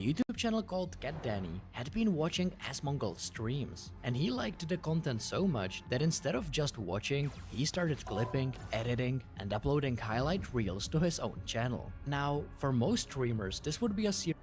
YouTube channel called Cat Danny had been watching Asmongold's streams, and he liked the content so much that instead of just watching, he started clipping, editing, and uploading highlight reels to his own channel. Now, for most streamers, this would be a series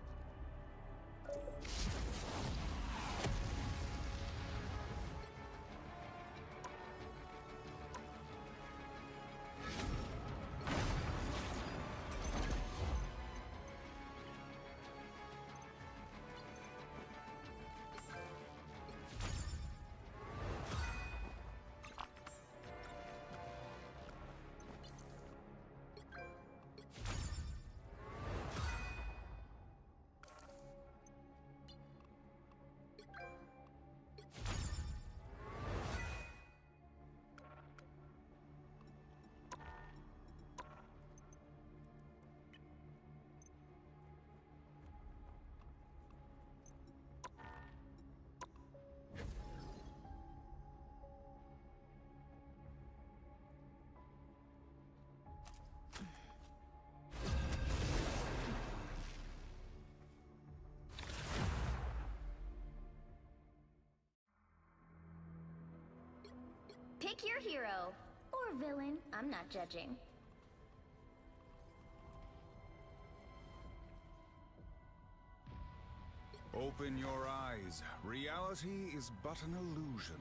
Pick your hero. Or villain. I'm not judging. Open your eyes. Reality is but an illusion.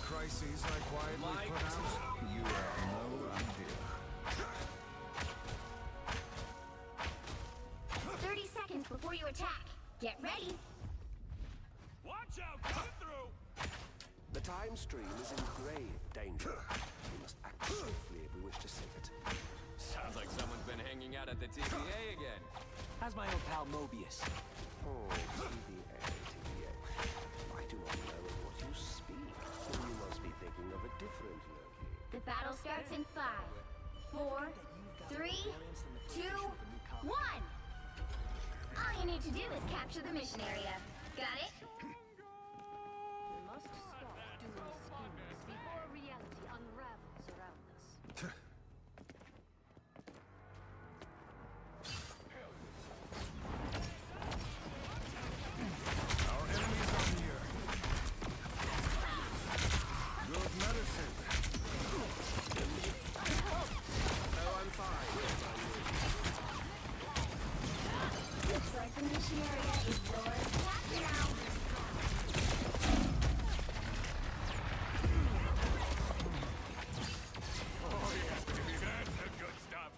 Crises I quietly put out, you have no idea. 30 seconds before you attack. Get ready. Watch out! Coming through! The time stream is in grave danger. We must act swiftly if we wish to save it. Sounds like someone's been hanging out at the TVA again. How's my old pal Mobius? Oh, TVA, TVA. I do not know of what you speak. You must be thinking of a different Loki. The battle starts in 5, 4, 3, 2, 1. All you need to do is capture the mission area. Got it? We must stop doing schemes before reality unravels around us. Our enemies are near. Good medicine. Oh, I'm fine. Looks like the mission area is yours to capture now. Oh yeah, baby, that's the good stuff.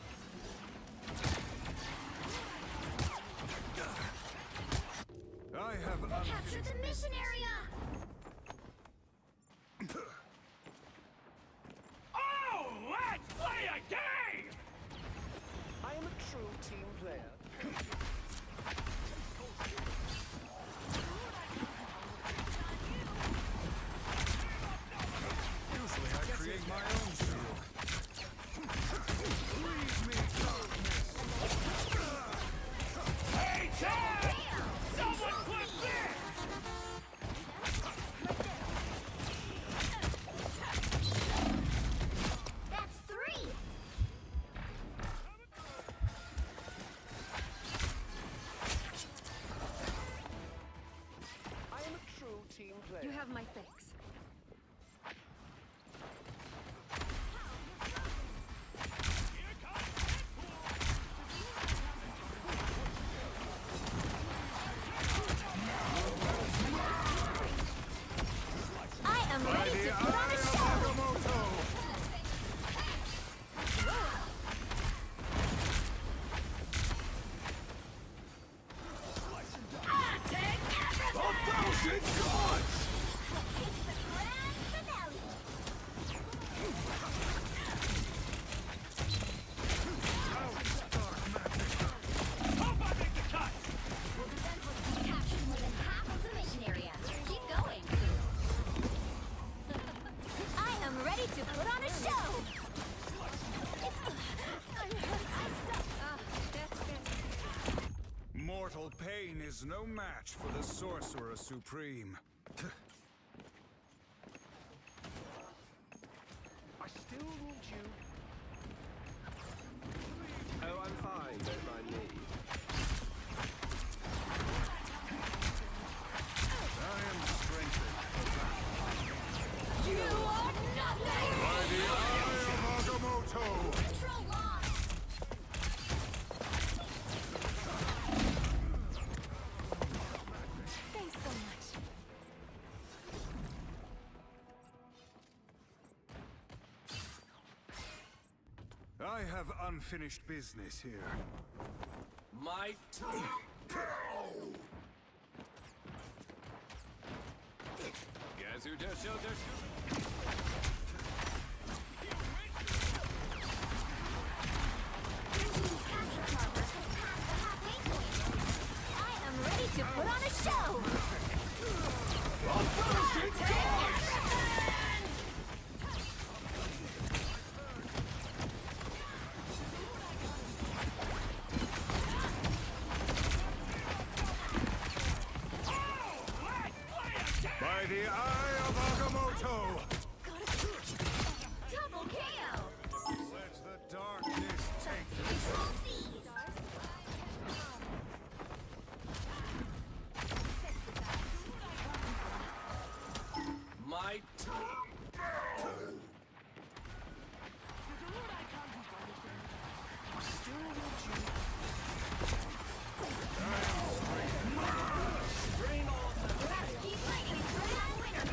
I have Capture the mission area! Oh, let's play a game! I am a true team player. Usually I create my own shield. Leave me, darkness. Hey, Chad! Someone clip this! That's 3! I am a true team player. You have my thanks. no match for the Sorcerer Supreme. I still need you. Oh, I'm fine. Don't mind me. I am strengthened for battle. You are nothing! By the eye of Agamotto! Control lost! Thanks so much. I have unfinished business here. My Guess who just showed their Disney's capture progress has passed the halfway point. I am ready to put on a show! By the eye of Agamotto! Double KO! Let the darkness take it. Control seize! my Keep fighting until we have a winner!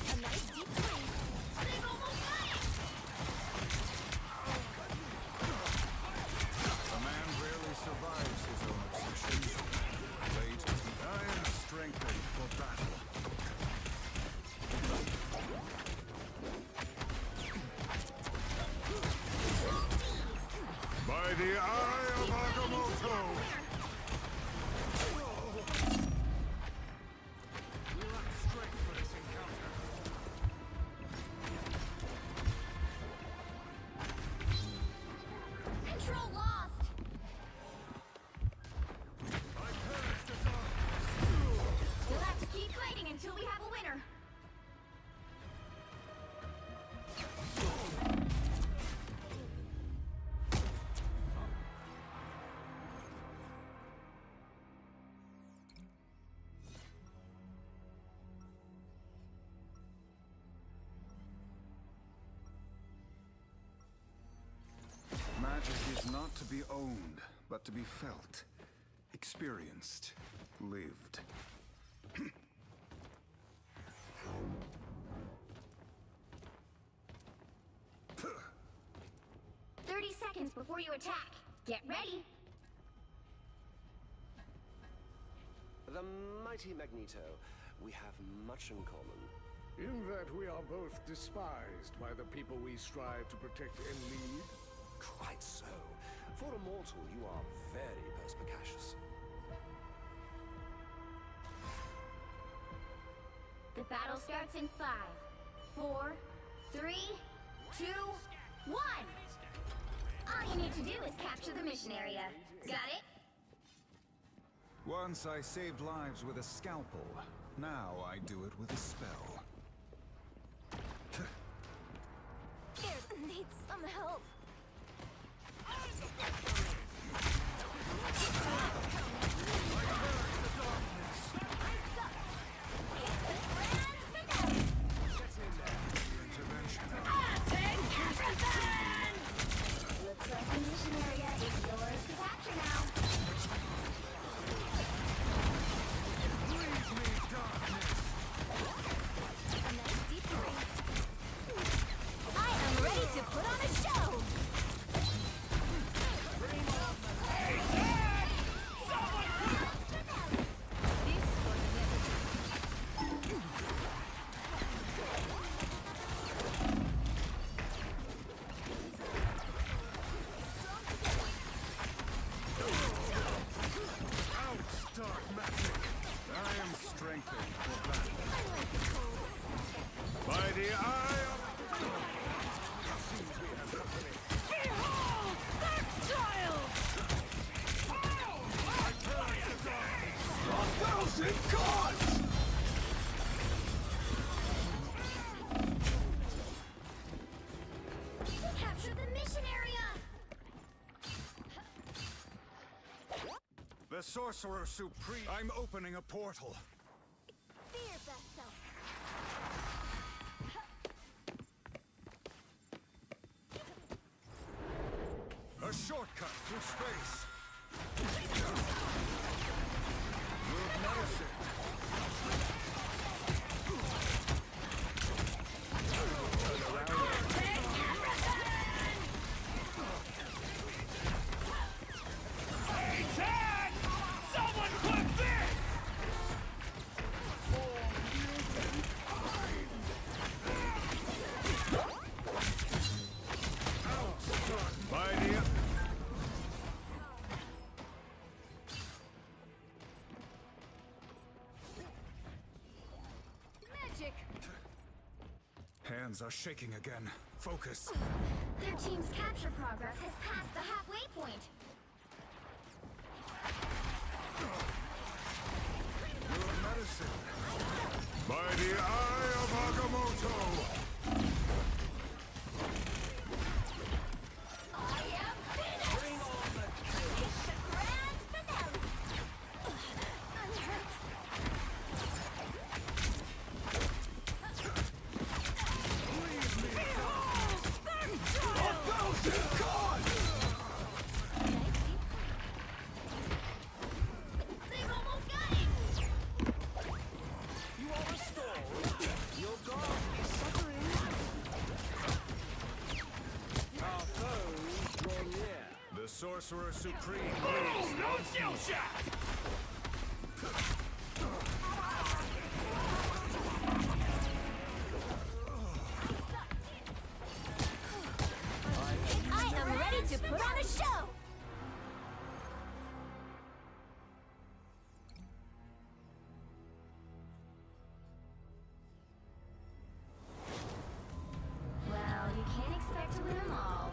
A nice deep freeze. They've almost got it! A man rarely survives his own obsessions. Wait, I am strengthened for battle. By the eye of Agamotto! You lack strength for this encounter. Control lost! I perish to darkness. We'll have to keep fighting until we have a winner. Magic is not to be owned, but to be felt, experienced, lived. 30 seconds before you attack. Get ready. The mighty Magneto. We have much in common. In that we are both despised by the people we strive to protect and lead. Quite so. For a mortal, you are very perspicacious. The battle starts in 5, 4, 3, 2, 1. All you need to do is capture the mission area. Got it? Once I saved lives with a scalpel. Now I do it with a spell. Here, need some help. Intervention. Looks like the mission area is yours to capture now. Leave me, darkness. A nice deep freeze. I am ready to put on a show. strengthened for battle. By the eye of... Behold, that child! Capture the mission area! The Sorcerer Supreme. I'm opening a portal. Fear vessel. A shortcut through space. With medicine. Someone put this! By the... Magic! Hands are shaking again. Focus. Their team's capture progress has passed the halfway point. Your medicine. By the eye of Agamotto. I am finished! It's the grand finale! Unhurt. They've almost got it! You are restored. Your guard is suffering. Our foes draw near. The Sorcerer Supreme lives No once skill more. shot! I am ready to put on a show! Well, you can't expect to win them all.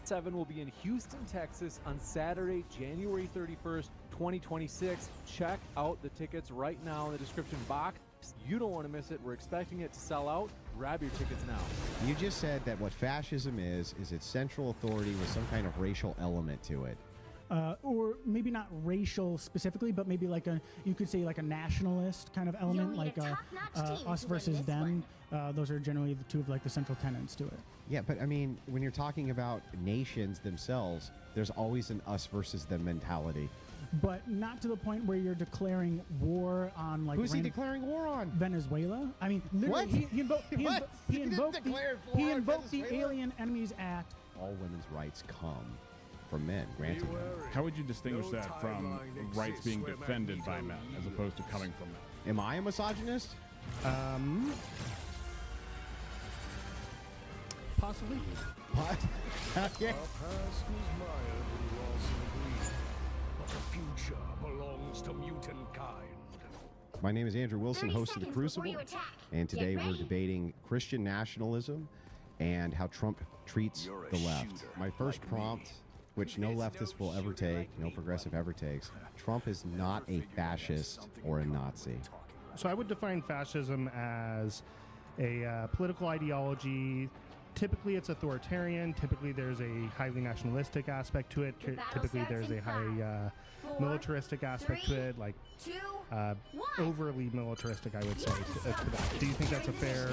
Seven will be in Houston, Texas on Saturday, January 31st, 2026. Check out the tickets right now in the description box. You don't want to miss it. We're expecting it to sell out. Grab your tickets now. You just said that what fascism is its central authority with some kind of racial element to it. Or maybe not racial specifically, but maybe like you could say like a nationalist kind of element, need like a top-notch team us to win versus this them. Those are generally the two of like the central tenets to it. Yeah, but I mean, when you're talking about nations themselves, there's always an us versus them mentality. But not to the point where you're declaring war on like Who's he random- declaring war on? Venezuela. I mean, literally, What? he invoked What? He didn't declare war on the Venezuela? Alien Enemies Act. All women's rights come from men, granted them. How would you distinguish No that from timeline rights exists being where man defended needs by a men as leader. opposed to coming from men? Am I a misogynist? Possibly. What? Our past was mired in loss and greed, but the future belongs to mutant kind. My name is Andrew Wilson, 30 host of The seconds before Crucible, you attack. and today Get we're ready. debating Christian nationalism and how Trump treats You're a the left. shooter, My first like me. prompt, which no leftist will ever take, no progressive ever takes, Trump is not a fascist or a Nazi. So I would define fascism as a political ideology. Typically, it's authoritarian. Typically, there's a highly nationalistic aspect to it. Your battle Typically, starts there's in a high 5, 4, militaristic aspect to 3, it, like 2, 1. overly militaristic, I would say, to that. Do you think that's a fair?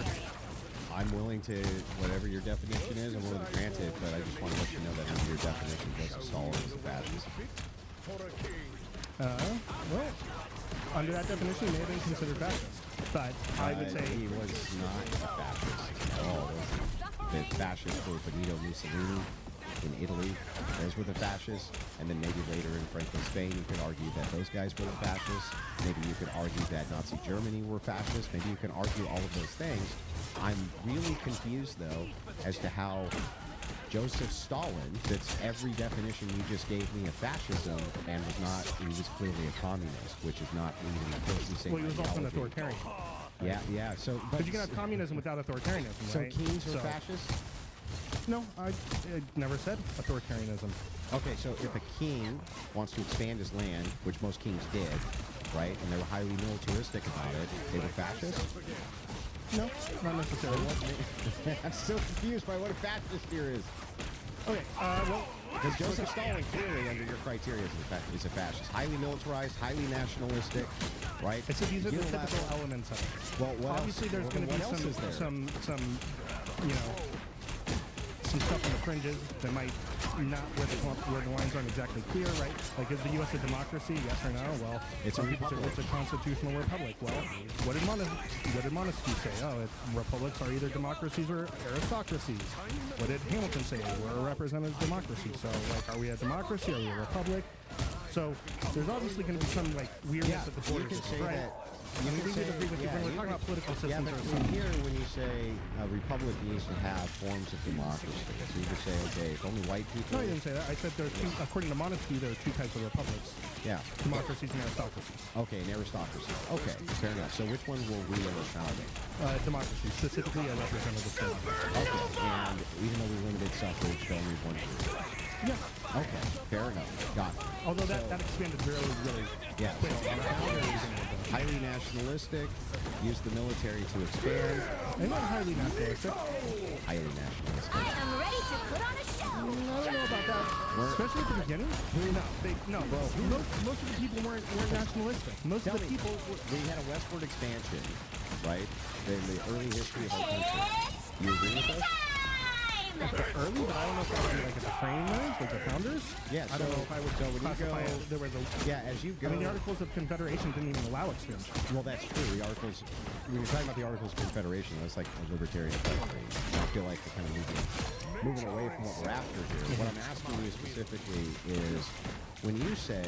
I'm willing to, whatever your definition is, I'm willing to grant it, but I just want to let you know that under your definition, Joseph Stalin is a fascist. Well, under that definition, he may have been considered fascist. But I would say he was not a fascist at all. The fascists were Benito Mussolini in Italy. Those were the fascists. And then maybe later in Franco, Spain, you could argue that those guys were the fascists. Maybe you could argue that Nazi Germany were fascists. Maybe you can argue all of those things. I'm really confused, though, as to how Joseph Stalin fits every definition you just gave me of fascism and was not, he was clearly a communist, which is not even close to the same well, he was also an ideology. authoritarian. Yeah. So, But you can have communism without authoritarianism, so right? kings are fascists? No, I never said authoritarianism. Okay, so if a king wants to expand his land, which most kings did, right, and they were highly militaristic about it, they were fascists? No, not necessarily. I'm so confused by what a fascist here is. Okay, well, because Joseph Stalin clearly, under your criteria, is a fascist. Highly militarized, highly nationalistic, right? I said these are the typical elements of it. Well, what obviously else? there's going to be some, you know, some stuff on the fringes that might not where the lines aren't exactly clear, right? Like, is the U.S. a democracy? Yes or no? Well, some people say it's a constitutional republic. Well, what did Montesquieu say? Oh, republics are either democracies or aristocracies. What did Hamilton say? We're a representative democracy. So, like, are we a democracy? Are we a republic? So, there's obviously going to be some like weirdness at the borders, you can say right? that. You can say, when we're talking about political systems, but here when you say a republic needs to have forms of democracy, so you could say, okay, if only white people. No, I didn't say that. I said there are two, according to Montesquieu, there are two types of republics. Yeah. Democracies and aristocracies. Okay, and aristocracy. Okay, fair enough. So which one will we validate? Democracy, specifically a representative democracy. Okay, and even though we limited suffrage to only one group. Yeah. Okay, fair enough. Got it. Although that expanded really quick. Highly nationalistic, use the military to expand. And not highly nationalistic. Highly nationalistic. I am ready to put on a show. I don't know about that. Especially at the beginning. No. Most of the people weren't nationalistic. Most of the people. We had a westward expansion, right? In the early history of our country. You agree with us? Early, but I don't know if that would be like at the framers, like the founders. Yeah, I don't know if I would classify it. There was a, as you go. I mean, the Articles of Confederation didn't even allow expansion. Well, that's true. The Articles, when you're talking about the Articles of Confederation, that's like a libertarian country. I feel like we're kind of moving away from what we're after here. What I'm asking you specifically is, when you say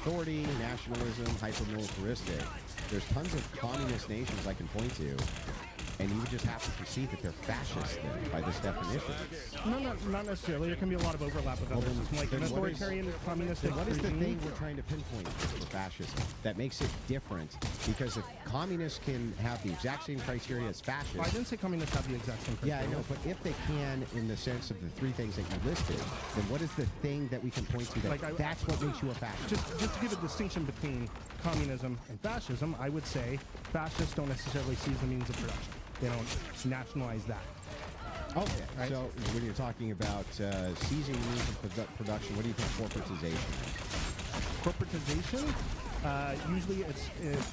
authority, nationalism, hyper-militaristic, there's tons of communist nations I can point to. And you would just have to concede that they're fascist then, by this definition. No, not necessarily. There can be a lot of overlap with others. Like an authoritarian, communistic What is the regime. thing we're trying to pinpoint for fascism that makes it different? Because if communists can have the exact same criteria as fascists... Well, I didn't say communists have the exact same criteria. Yeah, I know, but if they can, in the sense of the three things that you listed, then what is the thing that we can point to that that's what makes you a fascist? Just to give a distinction between communism and fascism, I would say fascists don't necessarily seize the means of production. They don't nationalize that. Okay, right? So when you're talking about seizing the means of production, what do you think corporatization is? Corporatization, usually it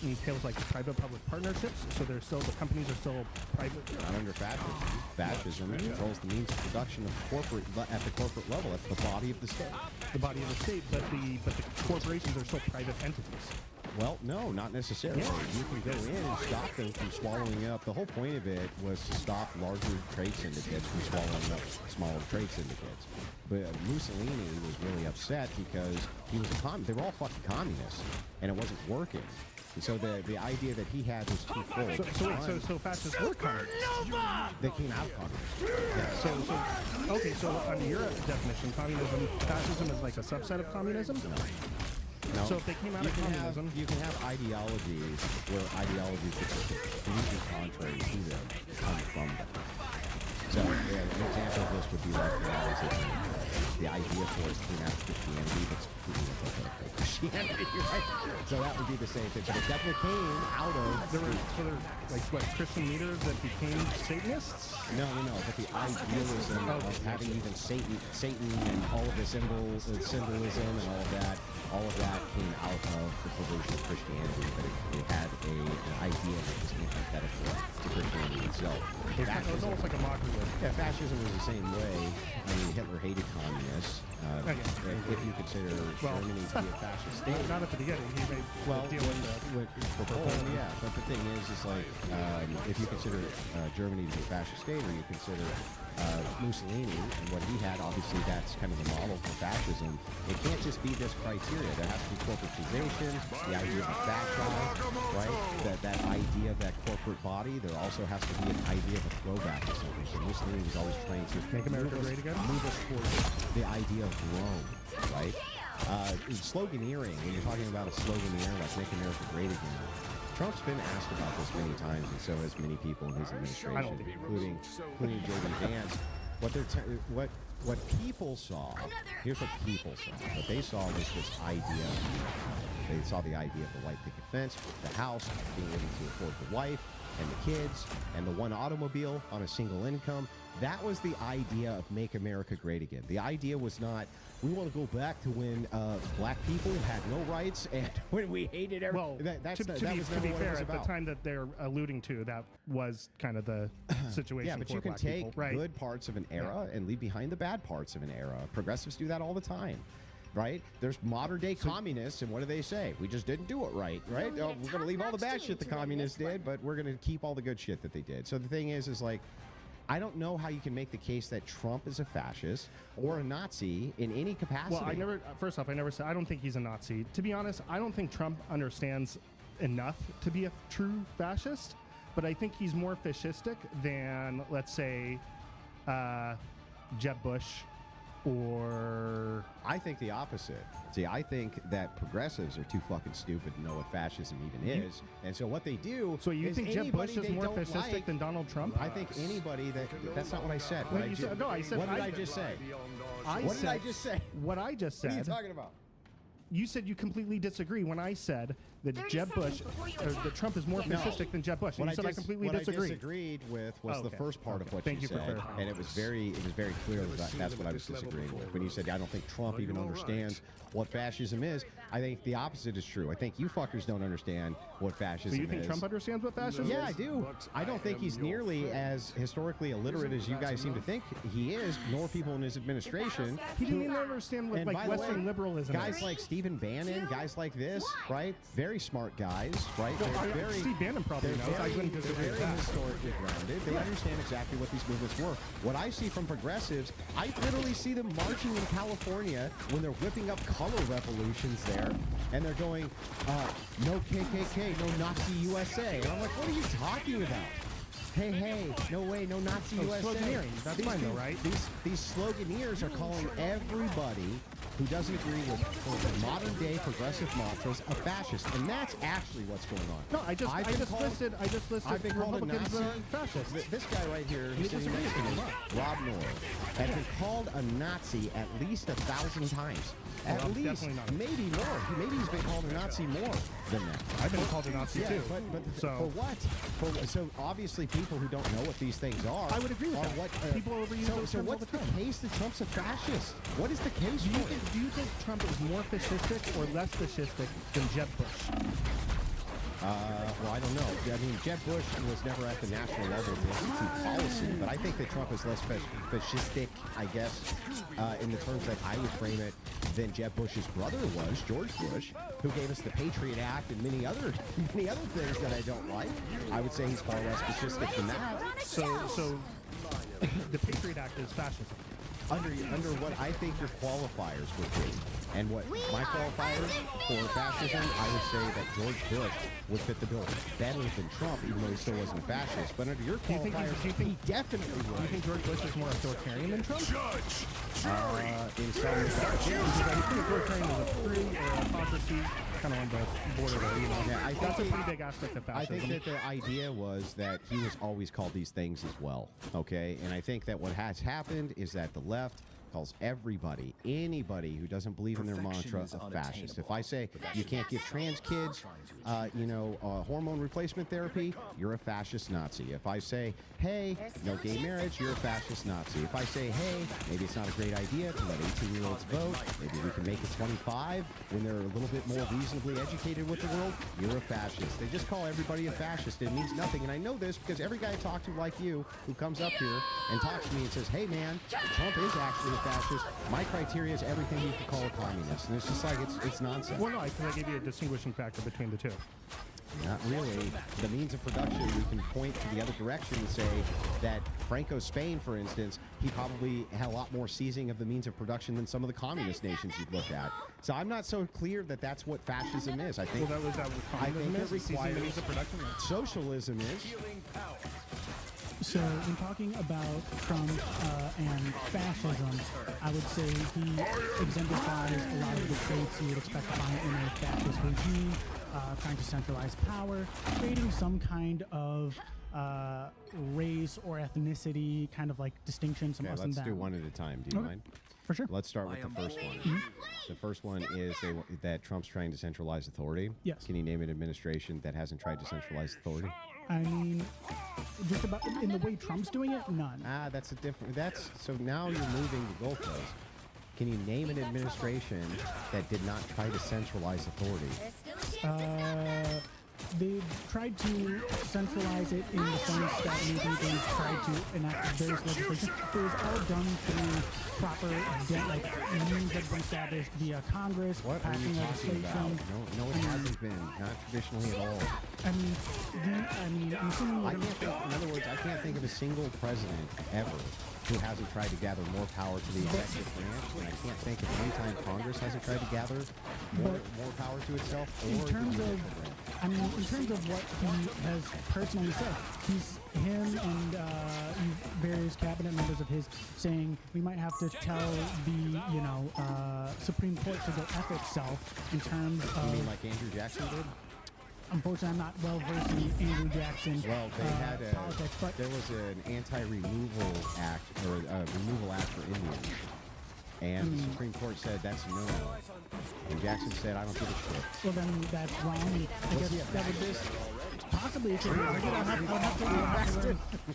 entails like private-public partnerships, so they're still, the companies are still private. Not under fascism. Fascism controls the means of production of at the corporate level. That's the body of the state. The body of the state, but the corporations are still private entities. Well, no, not necessarily. You can go in and stop them from swallowing up. The whole point of it was to stop larger trade syndicates from swallowing up smaller trade syndicates. But Mussolini was really upset because he was a communist. They were all fucking communists, and it wasn't working. And so the idea that he had was twofold. So fascists were communists. They came out communist. Yeah. So under your definition, fascism is like a subset of communism? No. So if they came out of communism... You can have ideologies where ideologies that are completely contrary to them come from them. So an example of this would be like the idea for us to enact Christianity that's completely antithetical to Christianity, right? So that would be the same thing. So it definitely came out of... There were like what, Christian leaders that became Satanists? No. But the idealism of having even Satan and all of the symbolism and all of that came out of the perversion of Christianity, but it had an idea that was antithetical to Christianity itself. It was almost like a mockery. Yeah, fascism was the same way. I mean, Hitler hated communists. If you consider Germany to be a fascist state. Not at the beginning. He made Well, the deal with for Poland, yeah. But the thing is like, if you consider Germany to be a fascist state, or you consider Mussolini and what he had, obviously that's kind of the model for fascism. It can't just be this criteria. There has to be corporatization, the idea of a fat guy, right? That idea of that corporate body. There also has to be an idea of a throwback or something. So Mussolini was always trying to make America great again. Move us towards the idea of Rome, right? Sloganeering, when you're talking about a sloganeer like "Make America Great Again," Trump's been asked about this many times, and so has many people in his administration, including J.D. Vance. What people saw, here's what people saw. What they saw was this idea. They saw the idea of the white picket fence, the house, being able to afford the wife and the kids, and the one automobile on a single income. That was the idea of Make America Great Again. The idea was not, we want to go back to when black people had no rights and when we hated everyone. Well, to be fair, at the time that they're alluding to, that was kind of the situation. Yeah, but for you can black take people, right? good parts of an era and leave behind the bad parts of an era. Progressives do that all the time. Right? There's modern day communists, and what do they say? We just didn't do it right, right? We're going to leave all the bad shit the communists did, but we're going to keep all the good shit that they did. So the thing is like, I don't know how you can make the case that Trump is a fascist or a Nazi in any capacity. Well, first off, I never said, I don't think he's a Nazi. To be honest, I don't think Trump understands enough to be a true fascist, but I think he's more fascistic than, let's say, Jeb Bush. Or I think the opposite. See, I think that progressives are too fucking stupid to know what fascism even is, and so what they do. So you think Jeb Bush is more fascistic than Donald Trump? I think anybody that's not what I said. I said. What did I just say? What did I just say? What I just said. What are you talking about? You said you completely disagree when I said that Jeb Bush, or that Trump is more fascistic than Jeb Bush. And you said I completely disagree. What I disagreed with was the first part of what you said, and it was very clear that that's what I was disagreeing with. When you said I don't think Trump even understands what fascism is, I think the opposite is true. I think you fuckers don't understand what fascism is. So you think Trump understands what fascism is? Yeah, I do. I don't think he's nearly as historically illiterate as you guys seem to think he is, nor people in his administration. He didn't even understand what Western liberalism is. Guys like Stephen Bannon, guys like this, right? Very smart guys, right? Steve Bannon probably knows. I wouldn't disagree with that. Historically grounded. They understand exactly what these movements were. What I see from progressives, I literally see them marching in California when they're whipping up color revolutions there, and they're going, no KKK, no Nazi USA. And I'm like, what are you talking about? Hey, no way, no Nazi USA. Sloganeering. That's fine though, right? These sloganeers are calling everybody who doesn't agree with modern day progressive mantras a fascist, and that's actually what's going on. No, I just listed I've been called a Republicans Nazi. fascists. This guy right here, who's sitting next to me, Rob Noor, has been called a Nazi at least 1,000 times. At least, maybe more. Maybe he's been called a Nazi more than that. I've been called a Nazi too. But for what? So obviously people who don't know what these things are. I would agree with that. People overuse those terms what's all the the time. case that Trump's a fascist? What is the case for it? Do you think Trump is more fascistic or less fascistic than Jeb Bush? Well, I don't know. I mean, Jeb Bush was never at the national level to institute policy, but I think that Trump is less fascistic, I guess, in the terms that I would frame it, than Jeb Bush's brother was, George Bush, who gave us the Patriot Act and many other things that I don't like. I would say he's far less fascistic than that. So the Patriot Act is fascism. Under what I think your qualifiers would be, and what my qualifiers for fascism, I would say that George Bush would fit the bill better than Trump, even though he still wasn't a fascist. But under your qualifiers, he definitely would. Do you think George Bush is more authoritarian than Trump? In some respects, I think authoritarian is a pretty autocracy, kind of on the border there. You know, yeah, that's a pretty big aspect of fascism. I think that the idea was that he was always called these things as well. Okay, and I think that what has happened is that the left calls everybody, anybody who doesn't believe in their mantra, a fascist. If I say you can't give trans kids, hormone replacement therapy, you're a fascist Nazi. If I say, hey, no gay marriage, you're a fascist Nazi. If I say, hey, maybe it's not a great idea to let 18-year-olds vote, maybe we can make it 25 when they're a little bit more reasonably educated with the world, you're a fascist. They just call everybody a fascist. It means nothing. And I know this because every guy I talk to like you who comes up here and talks to me and says, hey, man, Trump is actually a fascist. My criteria is everything you could call a communist. And it's just like, it's nonsense. Well, no, because I gave you a distinguishing factor between the two. Not really. The means of production, we can point to the other direction and say that Franco's Spain, for instance, he probably had a lot more seizing of the means of production than some of the communist nations you've looked at. So I'm not so clear that that's what fascism is. I think, well, that what communism is? Seizing the means of production? Socialism is. So when talking about Trump and fascism, I would say he exemplifies a lot of the traits you would expect to find in a fascist regime, trying to centralize power, creating some kind of race or ethnicity kind of like distinction, some us and them. Let's do one at a time. Do you mind? For sure. Let's start with the first one. The first one is that Trump's trying to centralize authority. Yes. Can you name an administration that hasn't tried to centralize authority? I mean, just about in the way Trump's doing it, none. That's a different. So now you're moving the goalpost. Can you name an administration that did not try to centralize authority? They tried to centralize it in the sense that maybe they tried to enact various legislation. It was all done through proper, means that have been established via Congress, passing legislation. No, it hasn't been. Not traditionally at all. I'm assuming in other words, I can't think of a single president ever who hasn't tried to gather more power to the executive branch, and I can't think of any time Congress hasn't tried to gather more power to itself. In terms of what he has personally said, him and various cabinet members of his saying we might have to tell the Supreme Court to go F itself in terms of. You mean like Andrew Jackson did? Unfortunately, I'm not well versed in Andrew Jackson politics, but there was an anti-removal act or a removal act for Indians, and the Supreme Court said that's a no-no. And Jackson said, I don't give a shit. Well, then that's wrong. And I guess that would just possibly it could be.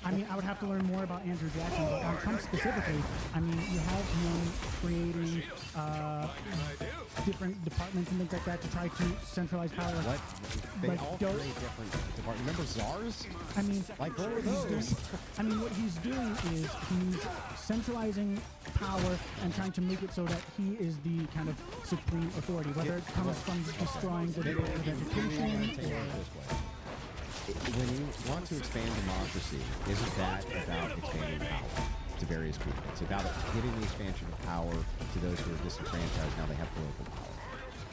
I would have to learn more about Andrew Jackson, but on Trump specifically, I mean, you have him creating different departments and things like that to try to centralize power. What? They all create different departments. Remember czars? I mean, like what were those? What he's doing is he's centralizing power and trying to make it so that he is the kind of supreme authority, whether it comes from destroying the Department of Education or. When you want to expand democracy, isn't that about expanding power to various people? It's about giving the expansion of power to those who are disenfranchised. Now they have political power.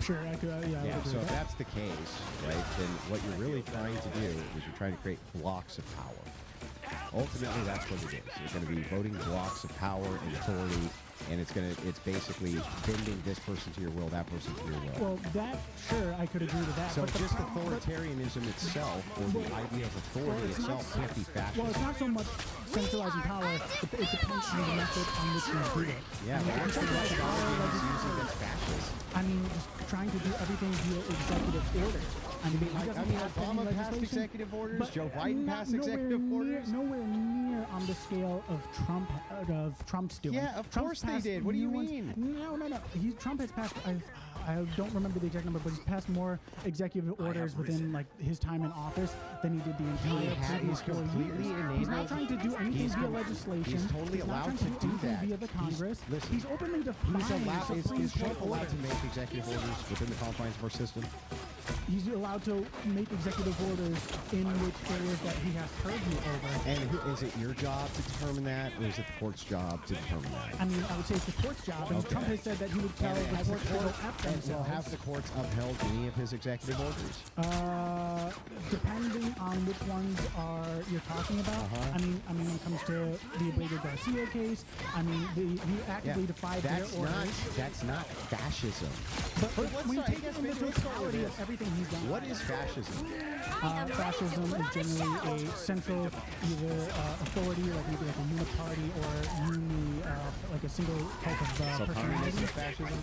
Sure, I could. Yeah. So if that's the case, right, then what you're really trying to do is you're trying to create blocks of power. Ultimately, that's what it is. It's going to be voting blocks of power and authority, and it's basically bending this person to your will, that person to your will. Well, sure, I could agree with that. So just authoritarianism itself, or the idea of authority itself, can't be fascist. Well, it's not so much centralizing power, it depends on the method on which you do it. Yeah, but centralizing power that's fascist. I mean, just trying to do everything via executive order. Obama passed executive orders. Joe Biden passed executive orders. Nowhere near on the scale of Trump's doing. Yeah, of course they did. What do you mean? No. Trump has passed. I don't remember the exact number, but he's passed more executive orders within his time in office than he did the entire previous 4 years. He's not trying to do anything via legislation. He's totally allowed to do that via the Congress. He's openly defined. Is Trump allowed to make executive orders within the confines of our system? He's allowed to make executive orders in which areas that he has purview over. And is it your job to determine that, or is it the court's job to determine that? I mean, I would say it's the court's job. And Trump has said that he would tell the courts to go F themselves. Have the courts upheld any of his executive orders? Depending on which ones you're talking about. I mean, when it comes to the Abrego Garcia case, I mean, he actively defied their orders. That's not fascism. But when you take in the totality of everything everything he's done. What is fascism? Fascism is generally a central either authority, like maybe like a uniparty or like a single type of So personality. communism is fascism?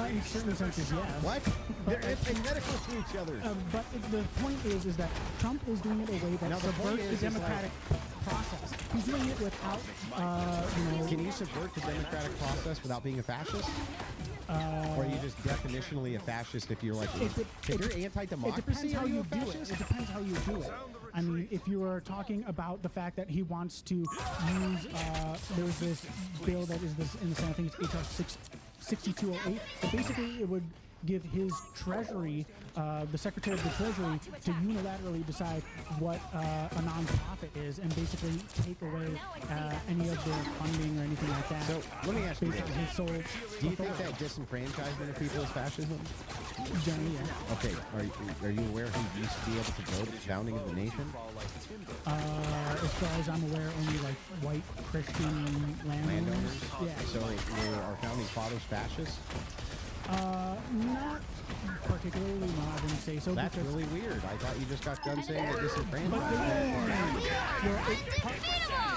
In certain senses, yes. What? They're antithetical to each other. But the point is that Trump is doing it in a way that No, the point subverts is the like- democratic process. He's doing it without, Can you subvert the democratic process without being a fascist? Or are you just definitionally a fascist if you're like, if you're It anti-democracy, depends how are you you a do it. fascist? It depends how you do it. I mean, if you are talking about the fact that he wants to use, there's this bill that is this in the Senate, I think it's HR 6208, but basically it would give his treasury, the secretary of the treasury, to unilaterally decide what a nonprofit is and basically take away any of their funding or anything like that. So let me ask you based this. on his sole Do you think that disenfranchisement of people is fascism? generally, yeah. Okay, are you aware who used to be able to vote at the founding of the nation? As far as I'm aware, only like white Christian landowners. Yeah. So were our founding fathers fascists? Not particularly, no, I wouldn't say so. That's because really weird. I thought you just got done saying that But disenfranchisement.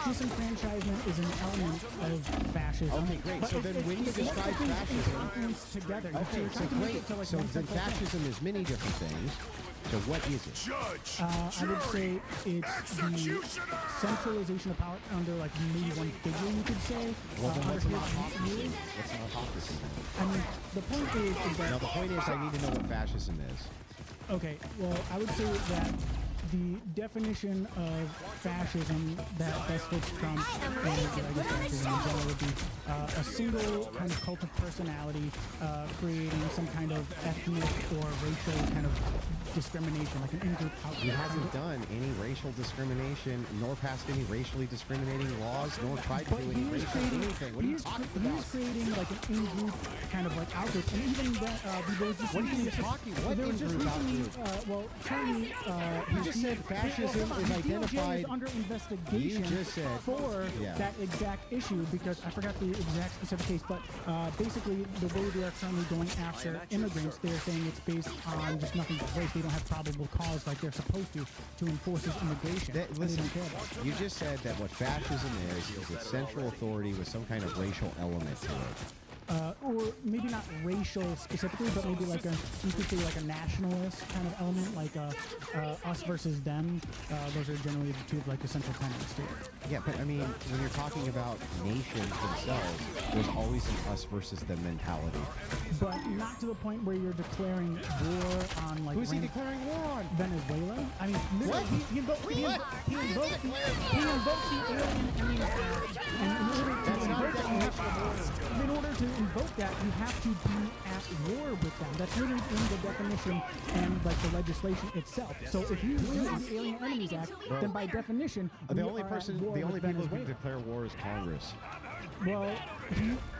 disenfranchisement is an element of fascism. Okay, great. But So then when you it's describe multiple things fascism, influenced together. okay, You're so trying to make great. it to, like, So one then central thing. fascism is many different things. So what is it? I would say it's the centralization of power under like maybe one figure, you could say. Well, then under what's his an autocracy? rule. What's an autocracy? I mean, the point is that Now the point is, I need to know what fascism is. okay, well, I would say that the definition of fascism that best fits Trump and I guess fascism in general would be a single kind of cult of personality creating some kind of ethnic or racial kind of discrimination, like an in-group outgroup. He hasn't done any racial discrimination, nor passed any racially discriminating laws, nor tried to But do he any is racial creating, anything. What are he you is, talking he about? is creating like an in-group kind of like outgroup, and even that there was just What are you recently- talking? What there was just in-group recently, outgroup? well, currently, You just said fascism is DOJ identified. is under investigation You just said- for yeah. that exact issue because I forgot the exact specific case, but basically the way they are currently going after immigrants, they're saying it's based on just nothing but race. They don't have probable cause like they're supposed to enforce this immigration. That, and listen, they don't care about it. you just said that what fascism is a central authority with some kind of racial element to it. Or maybe not racial specifically, but maybe like you could say like a nationalist kind of element, like us versus them. Those are generally the two of like the central tenets to it. Yeah, but I mean, when you're talking about nations themselves, there's always an us versus them mentality. But not to the point where you're declaring war on like. Who's he declaring war on? Venezuela. I mean, What? he invoked the alien enemy act, and in order to invoke that, you have to be at war with them. That's literally in the definition and like the legislation itself. So if you use the Alien Enemies Act, then by definition, The we only are person, at war the only with people who Venezuela. can declare war is Congress. Well,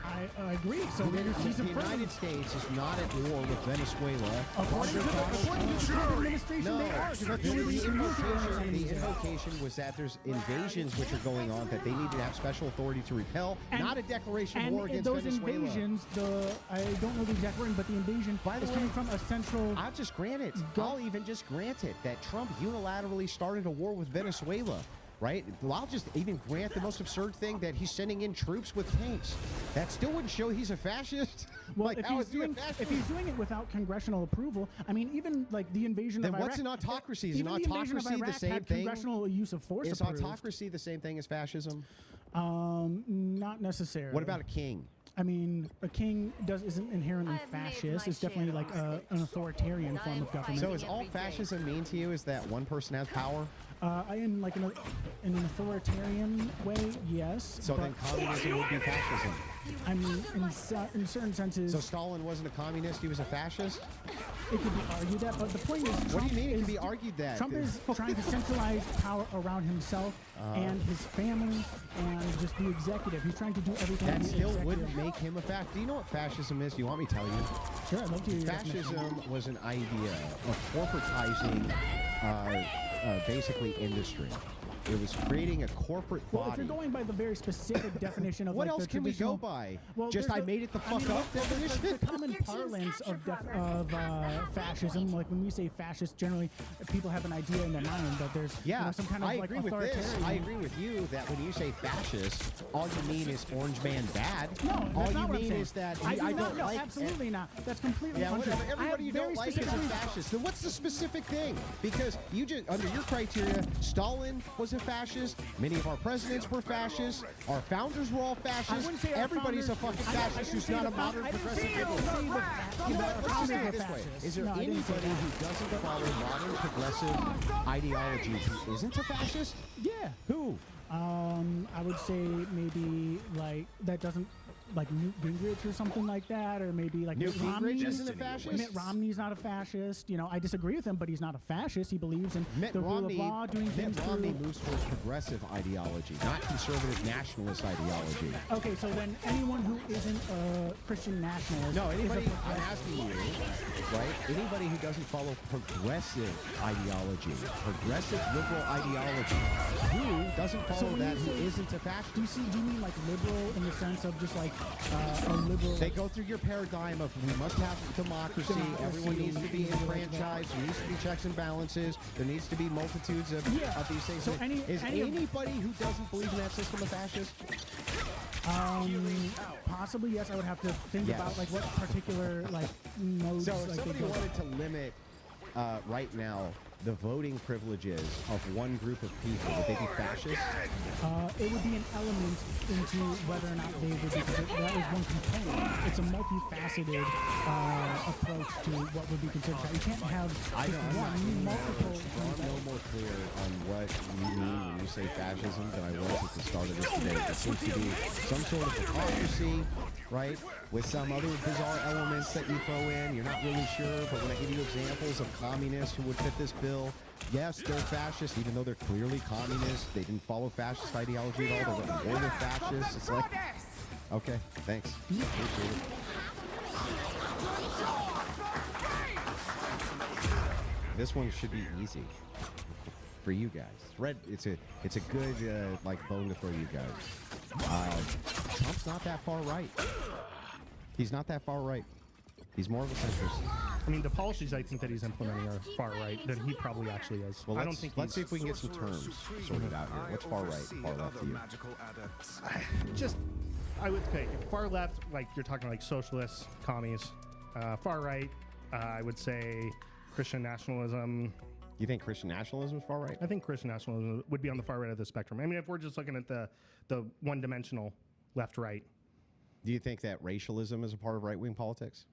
I agree. So then he's The in front of United States is not at war with Venezuela. According to the Trump administration, No, they are. 'cause that's the the only reason you use the Alien invocation, Enemies the Act. invocation was that there's invasions which are going on that they need to have special authority to repel, And- not a declaration of And war against those Venezuela. invasions, I don't know the exact wording, but the invasion By the is way, coming from a central. I'll just grant it. I'll even just grant it that Trump unilaterally started a war with Venezuela. Right? Well, I'll just even grant the most absurd thing that he's sending in troops with tanks. That still wouldn't show he's a fascist. Well, like, if how he's is he a doing fascist? if he's doing it without congressional approval, I mean, even like the invasion Then of Iraq. what's an autocracy? Is an even the invasion of autocracy the Iraq same had thing? Congressional use of force Is approved. autocracy the same thing as fascism? Not necessarily. What about a king? I mean, a king isn't inherently fascist. It's definitely like an authoritarian form of government. So is all fascism mean to you is that one person has power? In like in an authoritarian way, yes. So then but- communism would be fascism. I mean, in certain senses, So Stalin wasn't a communist, he was a fascist? it could be argued that, but the point is, What do Trump you mean it is, can be argued that? Trump is trying to centralize power around himself and his family and just the executive. He's trying to do everything. That the still executive. wouldn't make him a fascist. Do you know what fascism is? Do you want me to tell you? Sure, I'd love to hear your definition. Fascism was an idea of corporatizing basically industry. It was creating a corporate Well, if body. you're going by the very specific definition of What like else the can we go traditional- by? Well, Just there's I made it the I fuck mean, up there's definition? the common parlance of fascism. Like when we say fascist, generally people have an idea in their mind that there's some kind of I like agree with authoritarian. this. I agree with you that when you say fascist, all you mean is Orange Man bad. No, all that's you not what I'm mean saying. is that I do don't not, no, like. absolutely not. That's completely Yeah, untrue. whatever. I have Everybody you very don't like is a specific reasons. fascist. Then what's the specific thing? Because you just, under your criteria, Stalin was a fascist. Many of our presidents were fascists. Our founders were all I fascists. wouldn't say our Everybody's a founders- fucking I fascist didn't who's say not the a modern I didn't progressive say liberal. the- You know what? Let's just say it this way. Is there No, I didn't say anybody that. who doesn't follow modern progressive ideology who isn't a fascist? Yeah. Who? I would say maybe like that doesn't like Newt Gingrich or something like that, or maybe like Newt Mitt Romney. Gingrich isn't a fascist? Mitt Romney's not a fascist. You know, I disagree with him, but he's not a fascist. He believes in Mitt the Romney, rule of law, doing Mitt things Romney through. moves towards progressive ideology, not conservative nationalist ideology. Okay, so then anyone who isn't a Christian nationalist. No, is a anybody, I'm progressive. asking you, right? Anybody who doesn't follow progressive ideology, progressive liberal ideology, who doesn't follow when that, you who say- isn't a fascist? Do you mean like liberal in the sense of just like a liberal? They go through your paradigm of we must have democracy, everyone needs to be enfranchised, there needs to be checks and balances, there needs to be multitudes of these things. So Is any of- anybody who doesn't believe in that system a fascist? Possibly, yes. I would have to think Yes. about like what particular like modes. So if like, they somebody go. wanted to limit right now the voting privileges of one group of people, would they be fascist? It would be an element into whether or not they would be considered. That is one component. It's a multifaceted approach to what would be considered. You can't have I just know, I'm not one, getting multiple. I'm no more clear on what you mean when you say fascism than I was at the start of this debate. There seems to be some sort of hypocrisy, right? With some other bizarre elements that you throw in. You're not really sure, but when I give you examples of communists who would fit this bill, yes, they're fascist, even though they're clearly communists. They didn't follow fascist ideology at all. They were fascists. It's like, okay, thanks. Appreciate it. This one should be easy for you guys. Red, it's a good like bone to throw you guys. Trump's not that far right. He's not that far right. He's more of a centrist. I mean, the policies I think that he's implementing are far right than he probably actually is. Well, I don't think let's see he's- if we can get some terms sorted out here. What's far right, far left to you? Just, I would say far left, like you're talking like socialists, commies. Far right, I would say Christian nationalism. You think Christian nationalism is far right? I think Christian nationalism would be on the far right of the spectrum. I mean, if we're just looking at the one-dimensional left-right. Do you think that racialism is a part of right-wing politics?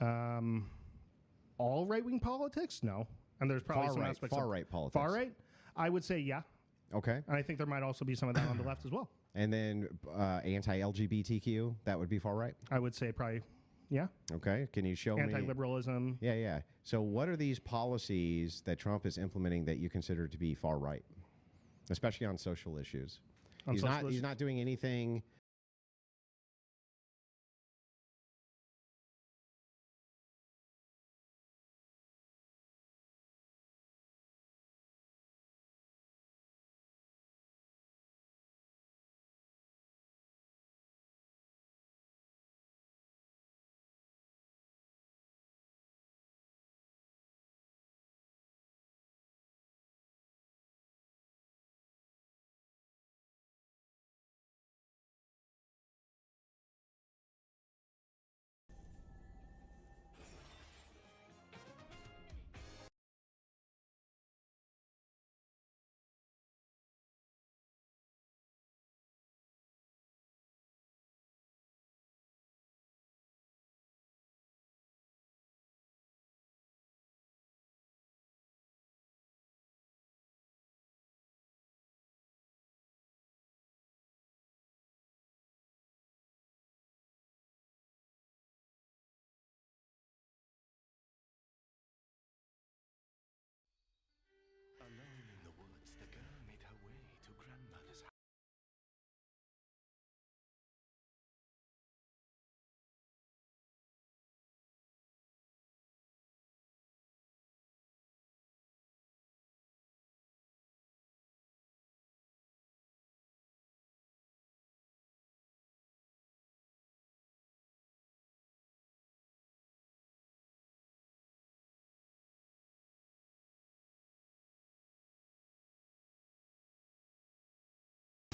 All right-wing politics? No. And there's probably Far some right- aspects far of right politics. Far right? I would say yeah. Okay. And I think there might also be some of that on the left as well. And then anti-LGBTQ, that would be far right? I would say probably, yeah. Okay. Can you show me? Anti-liberalism. Yeah, yeah. So what are these policies that Trump is implementing that you consider to be far right, especially on social issues? On He's social issues? not doing anything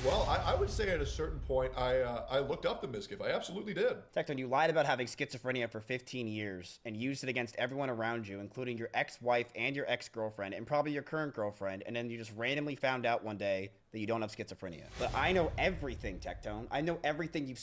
Well, I would say at a certain point, I looked up the misgift. I absolutely did. Tecton, you lied about having schizophrenia for 15 years and used it against everyone around you, including your ex-wife and your ex-girlfriend and probably your current girlfriend, and then you just randomly found out one day that you don't have schizophrenia. But I know everything, Tectone. I know everything you've